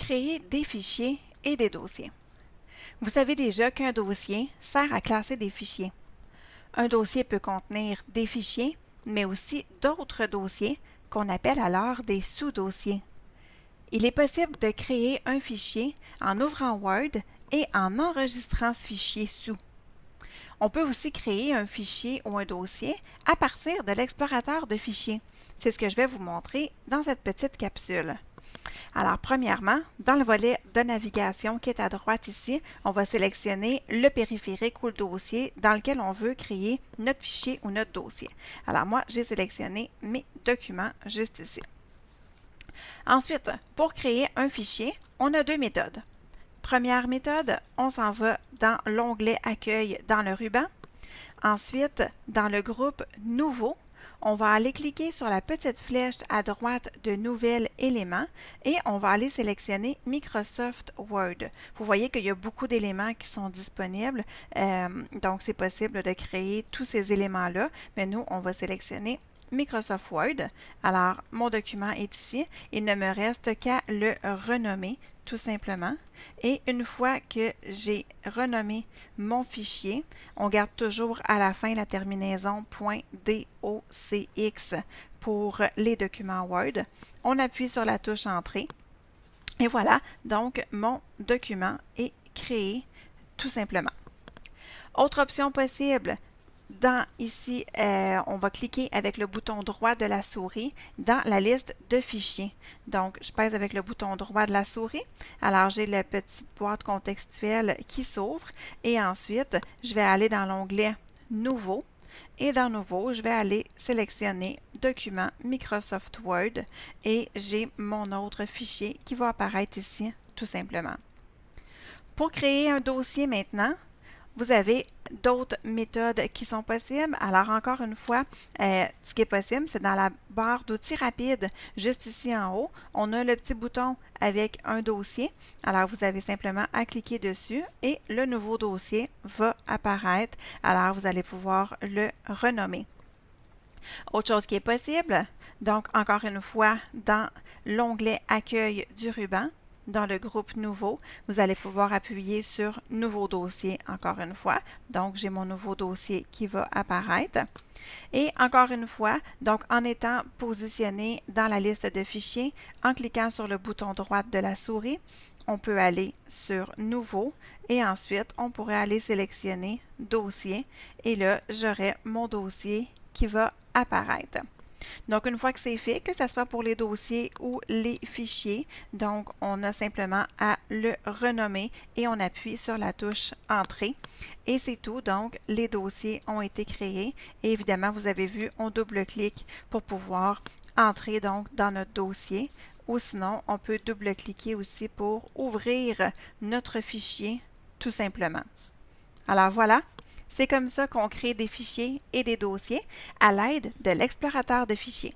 créer des fichiers et des dossiers. Vous savez déjà qu'un dossier sert à classer des fichiers. Un dossier peut contenir des fichiers, mais aussi d'autres dossiers qu'on appelle alors des sous-dossiers. Il est possible de créer un fichier en ouvrant Word et en enregistrant ce fichier sous. On peut aussi créer un fichier ou un dossier à partir de l'explorateur de fichiers. C'est ce que je vais vous montrer dans cette petite capsule. Alors, premièrement, dans le volet de navigation qui est à droite ici, on va sélectionner le périphérique ou le dossier dans lequel on veut créer notre fichier ou notre dossier. Alors, moi, j'ai sélectionné mes documents juste ici. Ensuite, pour créer un fichier, on a deux méthodes. Première méthode, on s'en va dans l'onglet Accueil dans le ruban. Ensuite, dans le groupe Nouveau, on va aller cliquer sur la petite flèche à droite de Nouvel élément et on va aller sélectionner Microsoft Word. Vous voyez qu'il y a beaucoup d'éléments qui sont disponibles, donc c'est possible de créer tous ces éléments-là, mais nous, on va sélectionner Microsoft Word. Alors, mon document est ici. Il ne me reste qu'à le renommer tout simplement. Et une fois que j'ai renommé mon fichier, on garde toujours à la fin la terminaison .docx pour les documents Word. On appuie sur la touche Entrée. Et voilà, donc mon document est créé tout simplement. Autre option possible, ici, on va cliquer avec le bouton droit de la souris dans la liste de fichiers. Donc, je pèse avec le bouton droit de la souris. Alors, j'ai la petite boîte contextuelle qui s'ouvre et ensuite, je vais aller dans l'onglet Nouveau. Et dans Nouveau, je vais aller sélectionner Document Microsoft Word et j'ai mon autre fichier qui va apparaître ici tout simplement. Pour créer un dossier maintenant, vous avez d'autres méthodes qui sont possibles. Alors, encore une fois, ce qui est possible, c'est dans la barre d'outils rapides, juste ici en haut, on a le petit bouton avec un dossier. Alors, vous avez simplement à cliquer dessus et le nouveau dossier va apparaître. Alors, vous allez pouvoir le renommer. Autre chose qui est possible, donc encore une fois, dans l'onglet Accueil du ruban, dans le groupe Nouveau, vous allez pouvoir appuyer sur Nouveau dossier encore une fois. Donc, j'ai mon nouveau dossier qui va apparaître. Et encore une fois, donc en étant positionné dans la liste de fichiers, en cliquant sur le bouton droit de la souris, on peut aller sur Nouveau et ensuite, on pourrait aller sélectionner Dossier et là, j'aurai mon dossier qui va apparaître. Donc, une fois que c'est fait, que ce soit pour les dossiers ou les fichiers, donc on a simplement à le renommer et on appuie sur la touche Entrée. Et c'est tout, donc les dossiers ont été créés et évidemment, vous avez vu, on double-clique pour pouvoir entrer donc dans notre dossier ou sinon, on peut double-cliquer aussi pour ouvrir notre fichier tout simplement. Alors voilà. C'est comme ça qu'on crée des fichiers et des dossiers à l'aide de l'explorateur de fichiers.